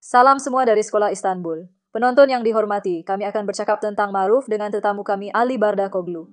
Salam semua dari Sekolah Istanbul. Penonton yang dihormati, kami akan bercakap tentang ma'ruf dengan tetamu kami Ali Bardakoglu.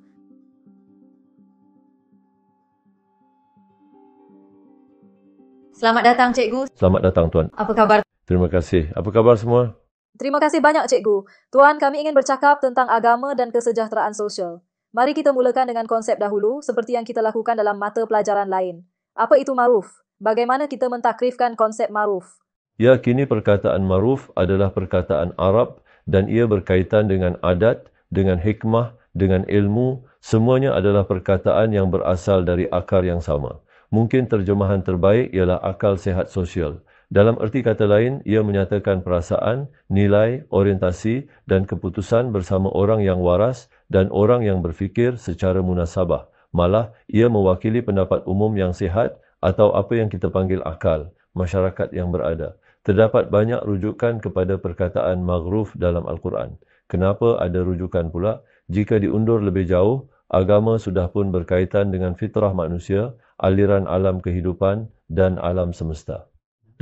Selamat datang Cikgu. Selamat datang Tuan. Apa kabar? Terima kasih. Apa khabar semua? Terima kasih banyak Cikgu. Tuan, kami ingin bercakap tentang agama dan kesejahteraan sosial. Mari kita mulakan dengan konsep dahulu seperti yang kita lakukan dalam mata pelajaran lain. Apa itu ma'ruf? Bagaimana kita mentakrifkan konsep ma'ruf? Ya, kini perkataan ma'ruf adalah perkataan Arab dan ia berkaitan dengan adat, dengan hikmah, dengan ilmu. Semuanya adalah perkataan yang berasal dari akar yang sama. Mungkin terjemahan terbaik ialah akal sehat sosial. Dalam erti kata lain, ia menyatakan perasaan, nilai, orientasi dan keputusan bersama orang yang waras dan orang yang berfikir secara munasabah. Malah, ia mewakili pendapat umum yang sihat atau apa yang kita panggil akal, masyarakat yang berada. Terdapat banyak rujukan kepada perkataan maghruf dalam Al-Quran. Kenapa ada rujukan pula? Jika diundur lebih jauh, agama sudah pun berkaitan dengan fitrah manusia, aliran alam kehidupan dan alam semesta.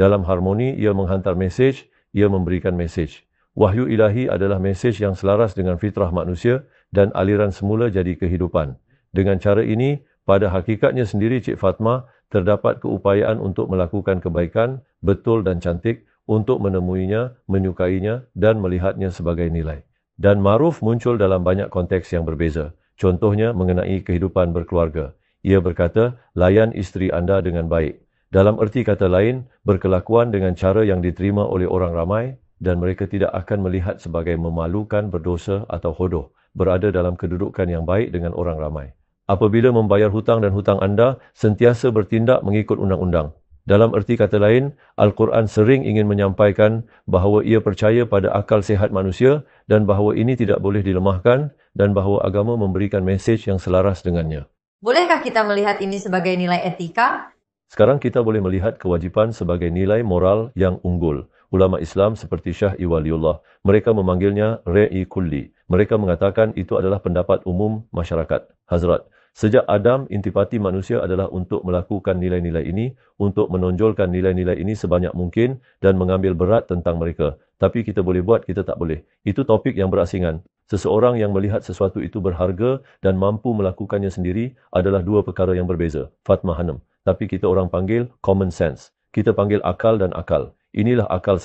Dalam harmoni, ia menghantar mesej, ia memberikan mesej. Wahyu ilahi adalah mesej yang selaras dengan fitrah manusia dan aliran semula jadi kehidupan. Dengan cara ini, pada hakikatnya sendiri Cik Fatma, terdapat keupayaan untuk melakukan kebaikan, betul dan cantik, untuk menemuinya, menyukainya dan melihatnya sebagai nilai. Dan ma'ruf muncul dalam banyak konteks yang berbeza. Contohnya mengenai kehidupan berkeluarga. Ia berkata, layan isteri anda dengan baik. Dalam erti kata lain, berkelakuan dengan cara yang diterima oleh orang ramai dan mereka tidak akan melihat sebagai memalukan, berdosa atau hodoh, berada dalam kedudukan yang baik dengan orang ramai. Apabila membayar hutang dan hutang anda, sentiasa bertindak mengikut undang-undang. Dalam erti kata lain, Al-Quran sering ingin menyampaikan bahawa ia percaya pada akal sehat manusia dan bahawa ini tidak boleh dilemahkan dan bahawa agama memberikan mesej yang selaras dengannya. Bolehkah kita melihat ini sebagai nilai etika? Sekarang kita boleh melihat kewajipan sebagai nilai moral yang unggul. Ulama Islam seperti Syah Waliullah, mereka memanggilnya Ra'i Kulli. Mereka mengatakan itu adalah pendapat umum masyarakat. Hazrat, sejak Adam, intipati manusia adalah untuk melakukan nilai-nilai ini, untuk menonjolkan nilai-nilai ini sebanyak mungkin dan mengambil berat tentang mereka. Tapi kita boleh buat, kita tak boleh. Itu topik yang berasingan. Seseorang yang melihat sesuatu itu berharga dan mampu melakukannya sendiri adalah dua perkara yang berbeza. Fatma Hanum. Tapi kita orang panggil common sense. Kita panggil akal dan akal. Inilah akal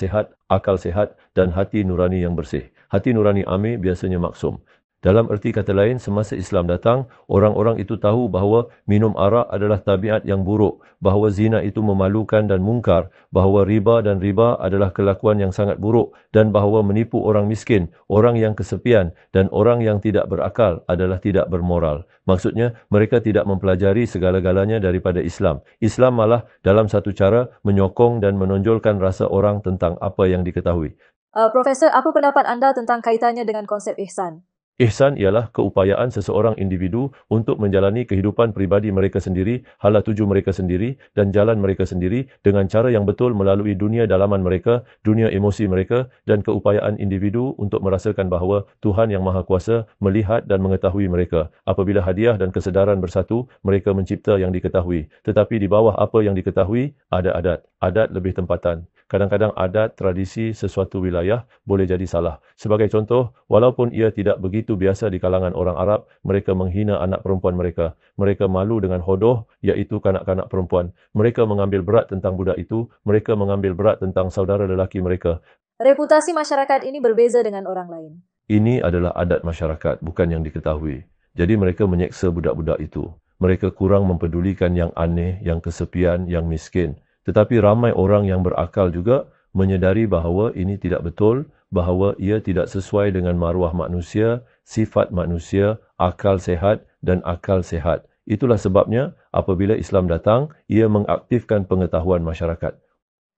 sehat dan hati nurani yang bersih. Hati nurani amir biasanya maksum. Dalam erti kata lain, semasa Islam datang, orang-orang itu tahu bahawa minum arak adalah tabiat yang buruk, bahawa zina itu memalukan dan mungkar, bahawa riba adalah kelakuan yang sangat buruk, dan bahawa menipu orang miskin, orang yang kesepian, dan orang yang tidak berakal adalah tidak bermoral. Maksudnya, mereka tidak mempelajari segala-galanya daripada Islam. Islam malah dalam satu cara menyokong dan menonjolkan rasa orang tentang apa yang diketahui. Profesor, apa pendapat anda tentang kaitannya dengan konsep ihsan? Ihsan ialah keupayaan seseorang individu untuk menjalani kehidupan peribadi mereka sendiri, hala tuju mereka sendiri dan jalan mereka sendiri dengan cara yang betul melalui dunia dalaman mereka, dunia emosi mereka dan keupayaan individu untuk merasakan bahawa Tuhan Yang Maha Kuasa melihat dan mengetahui mereka. Apabila hadiah dan kesedaran bersatu, mereka mencipta yang diketahui. Tetapi di bawah apa yang diketahui, ada adat. Adat lebih tempatan. Kadang-kadang adat, tradisi, sesuatu wilayah boleh jadi salah. Sebagai contoh, walaupun ia tidak begitu biasa di kalangan orang Arab, mereka menghina anak perempuan mereka. Mereka malu dengan hodoh, iaitu kanak-kanak perempuan. Mereka mengambil berat tentang budak itu. Mereka mengambil berat tentang saudara lelaki mereka. Reputasi masyarakat ini berbeza dengan orang lain. Ini adalah adat masyarakat, bukan yang diketahui. Jadi mereka menyeksa budak-budak itu. Mereka kurang mempedulikan yang aneh, yang kesepian, yang miskin. Tetapi ramai orang yang berakal juga menyedari bahawa ini tidak betul, bahawa ia tidak sesuai dengan maruah manusia, sifat manusia, akal sehat dan akal sehat. Itulah sebabnya apabila Islam datang, ia mengaktifkan pengetahuan masyarakat.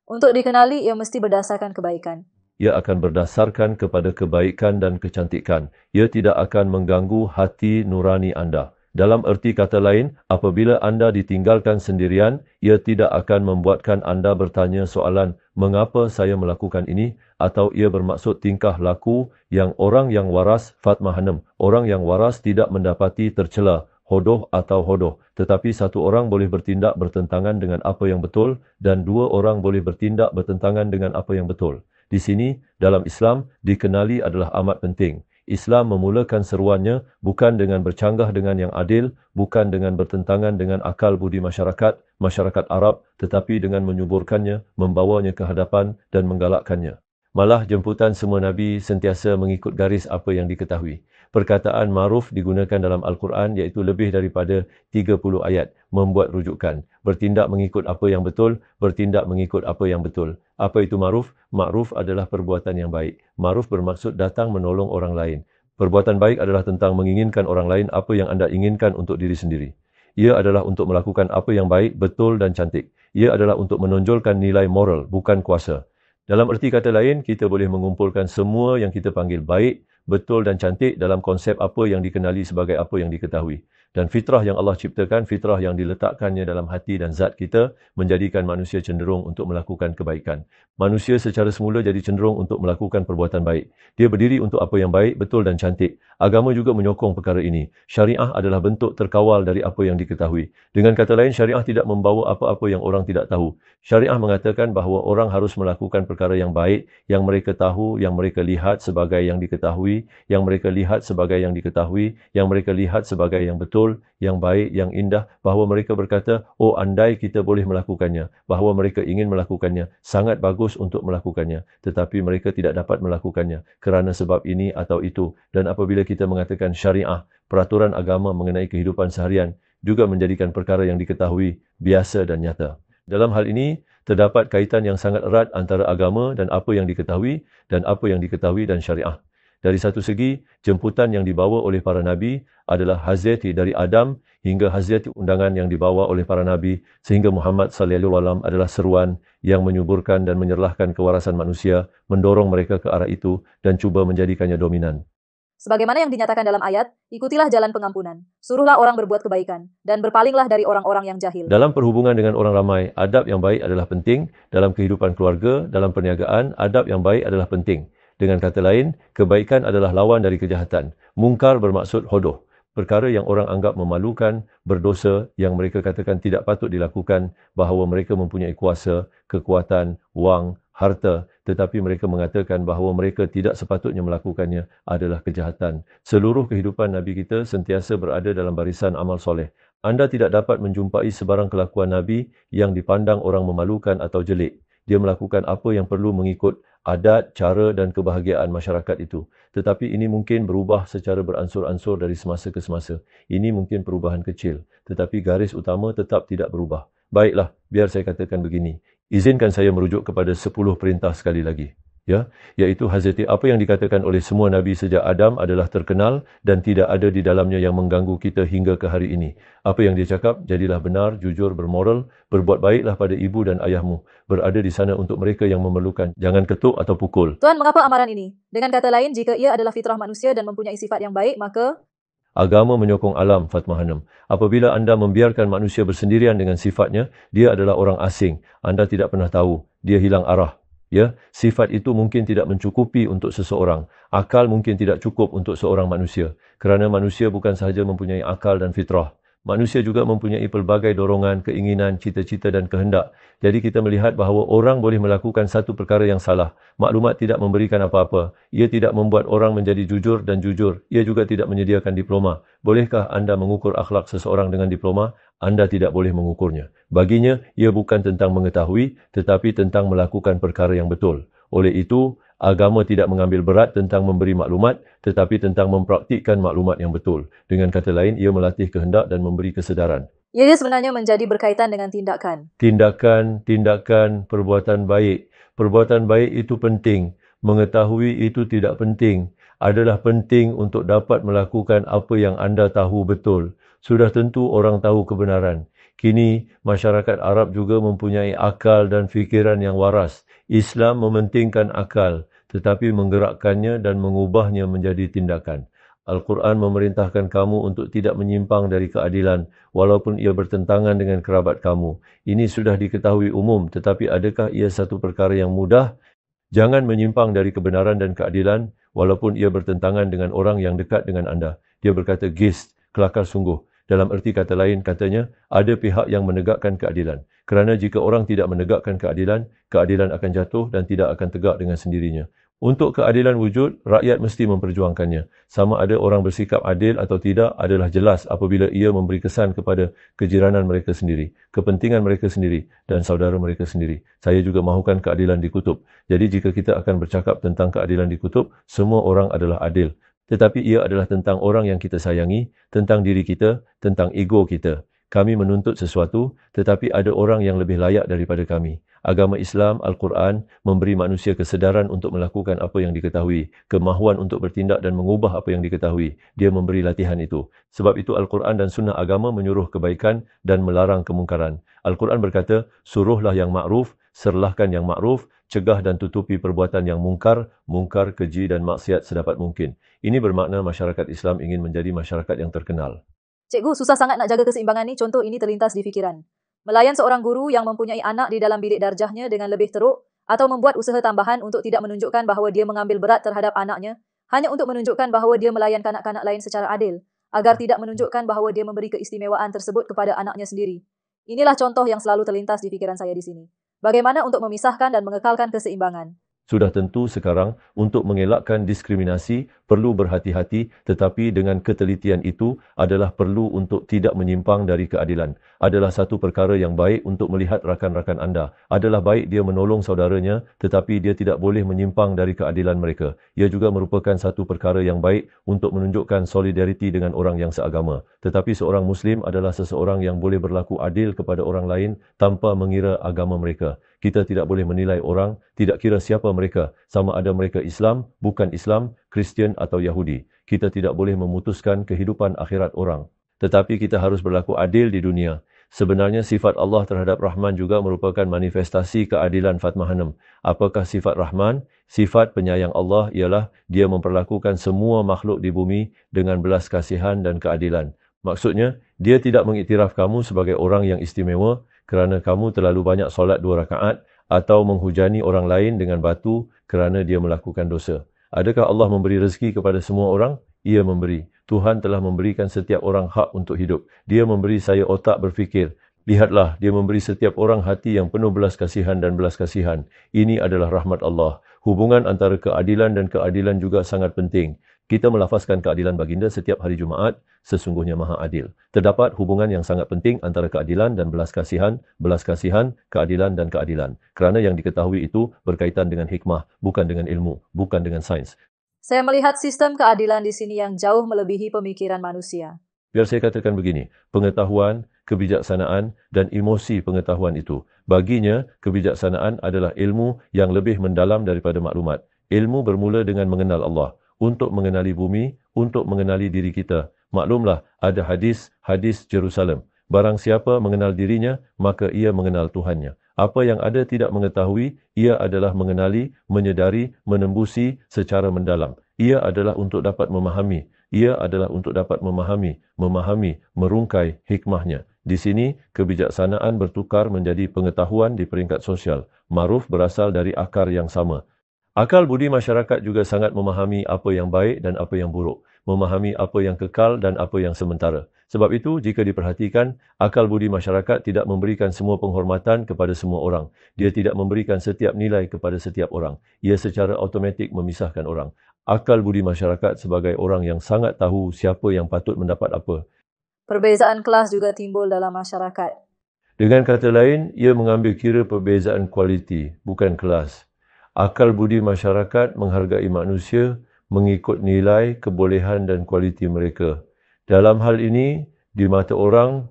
Untuk dikenali, ia mesti berdasarkan kebaikan. Ia akan berdasarkan kepada kebaikan dan kecantikan. Ia tidak akan mengganggu hati nurani anda. Dalam erti kata lain, apabila anda ditinggalkan sendirian, ia tidak akan membuatkan anda bertanya soalan, mengapa saya melakukan ini? Atau ia bermaksud tingkah laku yang orang yang waras, Fatma Hanum, orang yang waras tidak mendapati tercela, hodoh atau hodoh. Tetapi satu orang boleh bertindak bertentangan dengan apa yang betul dan dua orang boleh bertindak bertentangan dengan apa yang betul. Di sini, dalam Islam, dikenali adalah amat penting. Islam memulakan seruannya bukan dengan bercanggah dengan yang adil, bukan dengan bertentangan dengan akal budi masyarakat Arab, tetapi dengan menyuburkannya, membawanya ke hadapan dan menggalakkannya. Malah jemputan semua Nabi sentiasa mengikut garis apa yang diketahui. Perkataan ma'ruf digunakan dalam Al-Quran iaitu lebih daripada 30 ayat membuat rujukan. Bertindak mengikut apa yang betul, bertindak mengikut apa yang betul. Apa itu ma'ruf? Ma'ruf adalah perbuatan yang baik. Ma'ruf bermaksud datang menolong orang lain. Perbuatan baik adalah tentang menginginkan orang lain apa yang anda inginkan untuk diri sendiri. Ia adalah untuk melakukan apa yang baik, betul dan cantik. Ia adalah untuk menonjolkan nilai moral, bukan kuasa. Dalam erti kata lain, kita boleh mengumpulkan semua yang kita panggil baik, betul dan cantik dalam konsep apa yang dikenali sebagai apa yang diketahui. Dan fitrah yang Allah ciptakan, fitrah yang diletakkannya dalam hati dan zat kita, menjadikan manusia cenderung untuk melakukan kebaikan. Manusia secara semula jadi cenderung untuk melakukan perbuatan baik. Dia berdiri untuk apa yang baik, betul dan cantik. Agama juga menyokong perkara ini. Syariah adalah bentuk terkawal dari apa yang diketahui. Dengan kata lain, syariah tidak membawa apa-apa yang orang tidak tahu. Syariah mengatakan bahawa orang harus melakukan perkara yang baik, yang mereka tahu, yang mereka lihat sebagai yang diketahui, yang mereka lihat sebagai yang diketahui, yang mereka lihat sebagai yang betul, yang baik, yang indah, bahawa mereka berkata, oh andai kita boleh melakukannya, bahawa mereka ingin melakukannya, sangat bagus untuk melakukannya, tetapi mereka tidak dapat melakukannya kerana sebab ini atau itu. Dan apabila kita mengatakan syariah, peraturan agama mengenai kehidupan seharian, juga menjadikan perkara yang diketahui biasa dan nyata. Dalam hal ini, terdapat kaitan yang sangat erat antara agama dan apa yang diketahui dan syariah. Dari satu segi, jemputan yang dibawa oleh para Nabi adalah hazati dari Adam hingga hazati undangan yang dibawa oleh para Nabi sehingga Muhammad SAW adalah seruan yang menyuburkan dan menyerlahkan kewarasan manusia, mendorong mereka ke arah itu dan cuba menjadikannya dominan. Sebagaimana yang dinyatakan dalam ayat, ikutilah jalan pengampunan, suruhlah orang berbuat kebaikan, dan berpalinglah dari orang-orang yang jahil. Dalam perhubungan dengan orang ramai, adab yang baik adalah penting. Dalam kehidupan keluarga, dalam perniagaan, adab yang baik adalah penting. Dengan kata lain, kebaikan adalah lawan dari kejahatan. Mungkar bermaksud hodoh. Perkara yang orang anggap memalukan, berdosa, yang mereka katakan tidak patut dilakukan, bahawa mereka mempunyai kuasa, kekuatan, wang, harta, tetapi mereka mengatakan bahawa mereka tidak sepatutnya melakukannya adalah kejahatan. Seluruh kehidupan Nabi kita sentiasa berada dalam barisan amal soleh. Anda tidak dapat menjumpai sebarang kelakuan Nabi yang dipandang orang memalukan atau jelik. Dia melakukan apa yang perlu mengikut adat, cara dan kebahagiaan masyarakat itu. Tetapi ini mungkin berubah secara beransur-ansur dari semasa ke semasa. Ini mungkin perubahan kecil. Tetapi garis utama tetap tidak berubah. Baiklah, biar saya katakan begini. Izinkan saya merujuk kepada 10 perintah sekali lagi. Iaitu hazati apa yang dikatakan oleh semua Nabi sejak Adam adalah terkenal dan tidak ada di dalamnya yang mengganggu kita hingga ke hari ini. Apa yang dia cakap, jadilah benar, jujur, bermoral, berbuat baiklah pada ibu dan ayahmu, berada di sana untuk mereka yang memerlukan, jangan ketuk atau pukul. Tuan, mengapa amaran ini? Dengan kata lain, jika ia adalah fitrah manusia dan mempunyai sifat yang baik, maka agama menyokong alam, Fatmah Hanum. Apabila anda membiarkan manusia bersendirian dengan sifatnya, dia adalah orang asing. Anda tidak pernah tahu. Dia hilang arah. Sifat itu mungkin tidak mencukupi untuk seseorang. Akal mungkin tidak cukup untuk seorang manusia. Kerana manusia bukan sahaja mempunyai akal dan fitrah. Manusia juga mempunyai pelbagai dorongan, keinginan, cita-cita dan kehendak. Jadi kita melihat bahawa orang boleh melakukan satu perkara yang salah. Maklumat tidak memberikan apa-apa. Ia tidak membuat orang menjadi jujur dan jujur. Ia juga tidak menyediakan diploma. Bolehkah anda mengukur akhlak seseorang dengan diploma? Anda tidak boleh mengukurnya. Baginya, ia bukan tentang mengetahui, tetapi tentang melakukan perkara yang betul. Oleh itu, agama tidak mengambil berat tentang memberi maklumat, tetapi tentang mempraktikkan maklumat yang betul. Dengan kata lain, ia melatih kehendak dan memberi kesedaran. ia sebenarnya menjadi berkaitan dengan tindakan. Tindakan, perbuatan baik. Perbuatan baik itu penting. Mengetahui itu tidak penting. Adalah penting untuk dapat melakukan apa yang anda tahu betul. Sudah tentu orang tahu kebenaran. Kini, masyarakat Arab juga mempunyai akal dan fikiran yang waras. Islam mementingkan akal, tetapi menggerakkannya dan mengubahnya menjadi tindakan. Al-Quran memerintahkan kamu untuk tidak menyimpang dari keadilan, walaupun ia bertentangan dengan kerabat kamu. Ini sudah diketahui umum, tetapi adakah ia satu perkara yang mudah? Jangan menyimpang dari kebenaran dan keadilan, walaupun ia bertentangan dengan orang yang dekat dengan anda. Dia berkata, gist, kelakar sungguh. Dalam erti kata lain, katanya, ada pihak yang menegakkan keadilan. Kerana jika orang tidak menegakkan keadilan, keadilan akan jatuh dan tidak akan tegak dengan sendirinya. Untuk keadilan wujud, rakyat mesti memperjuangkannya. Sama ada orang bersikap adil atau tidak adalah jelas apabila ia memberi kesan kepada kejiranan mereka sendiri, kepentingan mereka sendiri dan saudara mereka sendiri. Saya juga mahukan keadilan di kutub. Jadi jika kita akan bercakap tentang keadilan di kutub, semua orang adalah adil. Tetapi ia adalah tentang orang yang kita sayangi, tentang diri kita, tentang ego kita. Kami menuntut sesuatu, tetapi ada orang yang lebih layak daripada kami. Agama Islam, Al-Quran, memberi manusia kesedaran untuk melakukan apa yang diketahui, kemahuan untuk bertindak dan mengubah apa yang diketahui. Dia memberi latihan itu. Sebab itu Al-Quran dan Sunnah agama menyuruh kebaikan dan melarang kemungkaran. Al-Quran berkata, suruhlah yang ma'ruf, serlahkan yang ma'ruf, cegah dan tutupi perbuatan yang mungkar, keji dan maksiat sedapat mungkin. Ini bermakna masyarakat Islam ingin menjadi masyarakat yang terkenal. Cikgu, susah sangat nak jaga keseimbangan ni. Contoh ini terlintas di fikiran. Melayan seorang guru yang mempunyai anak di dalam bilik darjahnya dengan lebih teruk atau membuat usaha tambahan untuk tidak menunjukkan bahawa dia mengambil berat terhadap anaknya hanya untuk menunjukkan bahawa dia melayan kanak-kanak lain secara adil agar tidak menunjukkan bahawa dia memberi keistimewaan tersebut kepada anaknya sendiri. Inilah contoh yang selalu terlintas di fikiran saya di sini. Bagaimana untuk memisahkan dan mengekalkan keseimbangan? Sudah tentu sekarang untuk mengelakkan diskriminasi perlu berhati-hati, tetapi dengan ketelitian itu adalah perlu untuk tidak menyimpang dari keadilan. Adalah satu perkara yang baik untuk melihat rakan-rakan anda. Adalah baik dia menolong saudaranya, tetapi dia tidak boleh menyimpang dari keadilan mereka. Ia juga merupakan satu perkara yang baik untuk menunjukkan solidariti dengan orang yang seagama. Tetapi seorang Muslim adalah seseorang yang boleh berlaku adil kepada orang lain tanpa mengira agama mereka. Kita tidak boleh menilai orang, tidak kira siapa mereka, sama ada mereka Islam, bukan Islam, Kristian atau Yahudi. Kita tidak boleh memutuskan kehidupan akhirat orang. Tetapi kita harus berlaku adil di dunia. Sebenarnya sifat Allah terhadap Rahman juga merupakan manifestasi keadilan Fatma Hanum. Apakah sifat Rahman? Sifat penyayang Allah ialah dia memperlakukan semua makhluk di bumi dengan belas kasihan dan keadilan. Maksudnya, dia tidak mengiktiraf kamu sebagai orang yang istimewa kerana kamu terlalu banyak solat 2 rakaat atau menghujani orang lain dengan batu kerana dia melakukan dosa. Adakah Allah memberi rezeki kepada semua orang? Ia memberi. Tuhan telah memberikan setiap orang hak untuk hidup. Dia memberi saya otak berfikir. Lihatlah, dia memberi setiap orang hati yang penuh belas kasihan dan belas kasihan. Ini adalah rahmat Allah. Hubungan antara keadilan dan keadilan juga sangat penting. Kita melafazkan keadilan baginda setiap hari Jumaat, sesungguhnya maha adil. Terdapat hubungan yang sangat penting antara keadilan dan belas kasihan, keadilan dan keadilan. Kerana yang diketahui itu berkaitan dengan hikmah, bukan dengan ilmu, bukan dengan sains. Saya melihat sistem keadilan di sini yang jauh melebihi pemikiran manusia. Biar saya katakan begini, pengetahuan, kebijaksanaan dan emosi pengetahuan itu. Baginya, kebijaksanaan adalah ilmu yang lebih mendalam daripada maklumat. Ilmu bermula dengan mengenal Allah. Untuk mengenali bumi, untuk mengenali diri kita. Maklumlah, ada hadis Jerusalem. Barang siapa mengenal dirinya, maka ia mengenal Tuhannya. Apa yang ada tidak mengetahui, ia adalah mengenali, menyedari, menembusi secara mendalam. Ia adalah untuk dapat memahami. Ia adalah untuk dapat memahami, merungkai hikmahnya. Di sini, kebijaksanaan bertukar menjadi pengetahuan di peringkat sosial. Ma'ruf berasal dari akar yang sama. Akal budi masyarakat juga sangat memahami apa yang baik dan apa yang buruk. Memahami apa yang kekal dan apa yang sementara. Sebab itu, jika diperhatikan, akal budi masyarakat tidak memberikan semua penghormatan kepada semua orang. Dia tidak memberikan setiap nilai kepada setiap orang. Ia secara automatik memisahkan orang. Akal budi masyarakat sebagai orang yang sangat tahu siapa yang patut mendapat apa. Perbezaan kelas juga timbul dalam masyarakat. Dengan kata lain, ia mengambil kira perbezaan kualiti, bukan kelas. Akal budi masyarakat menghargai manusia mengikut nilai, kebolehan dan kualiti mereka. Dalam hal ini, di mata orang,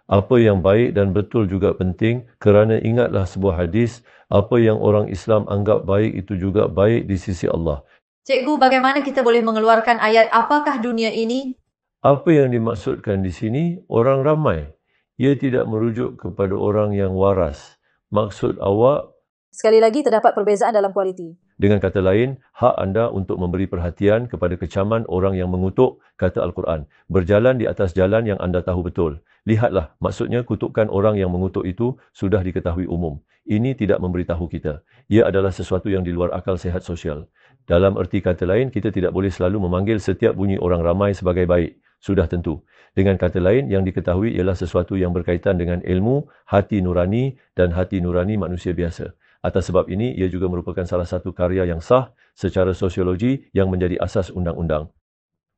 apa yang baik dan betul juga penting kerana ingatlah sebuah hadis, apa yang orang Islam anggap baik itu juga baik di sisi Allah. Cikgu, bagaimana kita boleh mengeluarkan ayat apakah dunia ini? Apa yang dimaksudkan di sini, orang ramai. Ia tidak merujuk kepada orang yang waras. Maksud awak, sekali lagi terdapat perbezaan dalam kualiti. dengan kata lain, hak anda untuk memberi perhatian kepada kecaman orang yang mengutuk, kata Al-Quran. Berjalan di atas jalan yang anda tahu betul. Lihatlah, maksudnya kutukan orang yang mengutuk itu sudah diketahui umum. Ini tidak memberitahu kita. Ia adalah sesuatu yang di luar akal sehat sosial. Dalam erti kata lain, kita tidak boleh selalu memanggil setiap bunyi orang ramai sebagai baik. Sudah tentu. Dengan kata lain, yang diketahui ialah sesuatu yang berkaitan dengan ilmu, hati nurani dan hati nurani manusia biasa. Atas sebab ini, ia juga merupakan salah satu karya yang sah secara sosiologi yang menjadi asas undang-undang.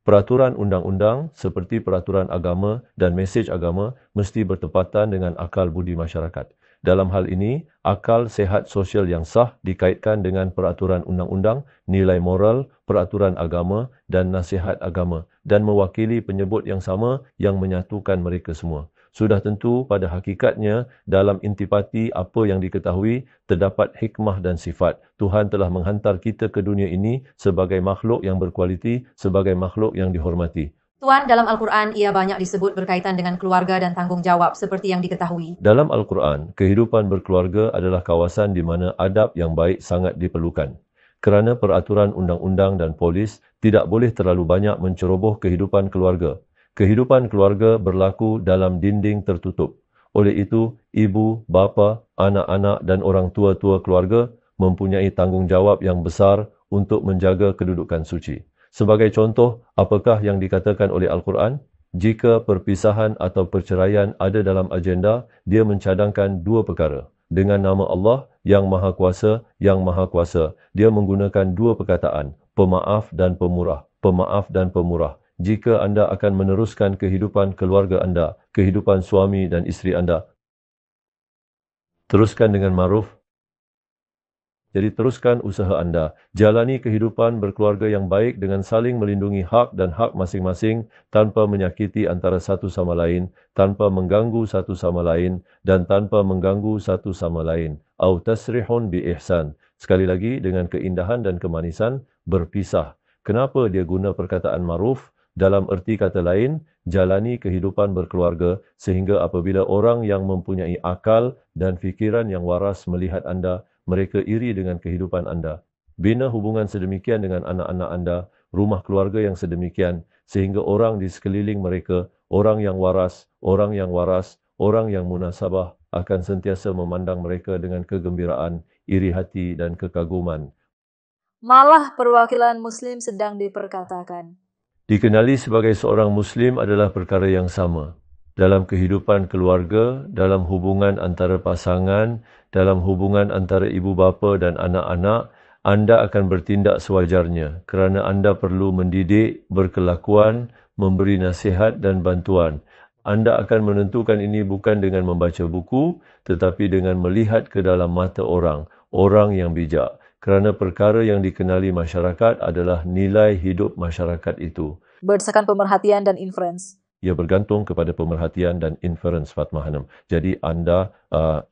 Peraturan undang-undang seperti peraturan agama dan mesej agama mesti bertepatan dengan akal budi masyarakat. Dalam hal ini, akal sehat sosial yang sah dikaitkan dengan peraturan undang-undang, nilai moral, peraturan agama dan nasihat agama dan mewakili penyebut yang sama yang menyatukan mereka semua. Sudah tentu pada hakikatnya dalam intipati apa yang diketahui terdapat hikmah dan sifat. Tuhan telah menghantar kita ke dunia ini sebagai makhluk yang berkualiti, sebagai makhluk yang dihormati. Tuan, dalam Al-Quran ia banyak disebut berkaitan dengan keluarga dan tanggungjawab seperti yang diketahui. Dalam Al-Quran, kehidupan berkeluarga adalah kawasan di mana adab yang baik sangat diperlukan. Kerana peraturan undang-undang dan polis tidak boleh terlalu banyak menceroboh kehidupan keluarga. Kehidupan keluarga berlaku dalam dinding tertutup. Oleh itu, ibu, bapa, anak-anak dan orang tua-tua keluarga mempunyai tanggungjawab yang besar untuk menjaga kedudukan suci. Sebagai contoh, apakah yang dikatakan oleh Al-Quran? Jika perpisahan atau perceraian ada dalam agenda, dia mencadangkan dua perkara. Dengan nama Allah yang Maha Kuasa, dia menggunakan dua perkataan, pemaaf dan pemurah. Pemaaf dan pemurah. Jika anda akan meneruskan kehidupan keluarga anda, kehidupan suami dan isteri anda, teruskan dengan ma'ruf. Jadi teruskan usaha anda. Jalani kehidupan berkeluarga yang baik dengan saling melindungi hak dan hak masing-masing tanpa menyakiti antara satu sama lain, tanpa mengganggu satu sama lain dan tanpa mengganggu satu sama lain. Au tasrihun bi ihsan. Sekali lagi dengan keindahan dan kemanisan berpisah. Kenapa dia guna perkataan ma'ruf? Dalam erti kata lain, jalani kehidupan berkeluarga sehingga apabila orang yang mempunyai akal dan fikiran yang waras melihat anda, mereka iri dengan kehidupan anda. Bina hubungan sedemikian dengan anak-anak anda, rumah keluarga yang sedemikian, sehingga orang di sekeliling mereka, orang yang waras, orang yang munasabah akan sentiasa memandang mereka dengan kegembiraan, iri hati dan kekaguman. Malah perwakilan Muslim sedang diperkatakan. Dikenali sebagai seorang Muslim adalah perkara yang sama. Dalam kehidupan keluarga, dalam hubungan antara pasangan, dalam hubungan antara ibu bapa dan anak-anak, anda akan bertindak sewajarnya kerana anda perlu mendidik, berkelakuan, memberi nasihat dan bantuan. Anda akan menentukan ini bukan dengan membaca buku, tetapi dengan melihat ke dalam mata orang yang bijak. Kerana perkara yang dikenali masyarakat adalah nilai hidup masyarakat itu. Berdasarkan pemerhatian dan inference. Ia bergantung kepada pemerhatian dan inference, Fatma Hanum. Jadi anda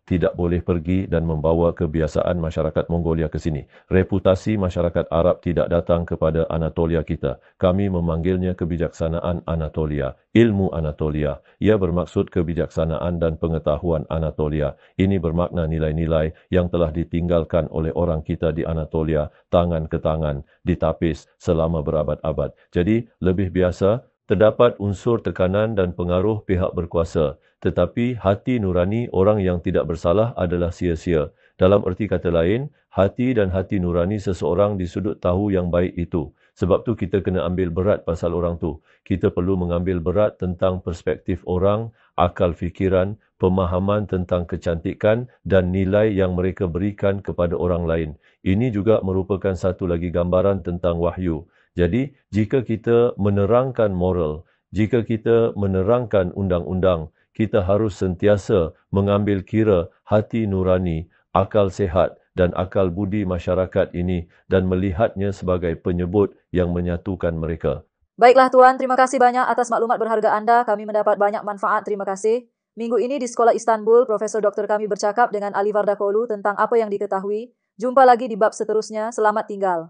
tidak boleh pergi dan membawa kebiasaan masyarakat Mongolia ke sini. Reputasi masyarakat Arab tidak datang kepada Anatolia kita. Kami memanggilnya kebijaksanaan Anatolia, ilmu Anatolia. Ia bermaksud kebijaksanaan dan pengetahuan Anatolia. Ini bermakna nilai-nilai yang telah ditinggalkan oleh orang kita di Anatolia, tangan ke tangan, ditapis selama berabad-abad. Jadi, lebih biasa, terdapat unsur tekanan dan pengaruh pihak berkuasa, tetapi hati nurani orang yang tidak bersalah adalah sia-sia. Dalam erti kata lain, hati dan hati nurani seseorang di sudut tahu yang baik itu. Sebab tu kita kena ambil berat pasal orang tu. Kita perlu mengambil berat tentang perspektif orang, akal fikiran, pemahaman tentang kecantikan dan nilai yang mereka berikan kepada orang lain. Ini juga merupakan satu lagi gambaran tentang wahyu. Jadi, jika kita menerangkan moral, jika kita menerangkan undang-undang, kita harus sentiasa mengambil kira hati nurani, akal sehat dan akal budi masyarakat ini dan melihatnya sebagai penyebut yang menyatukan mereka. Baiklah Tuan, terima kasih banyak atas maklumat berharga anda. Kami mendapat banyak manfaat. Terima kasih. Minggu ini di Sekolah Istanbul, Profesor Dr. kami bercakap dengan Ali Vardakolu tentang apa yang diketahui. Jumpa lagi di bab seterusnya. Selamat tinggal.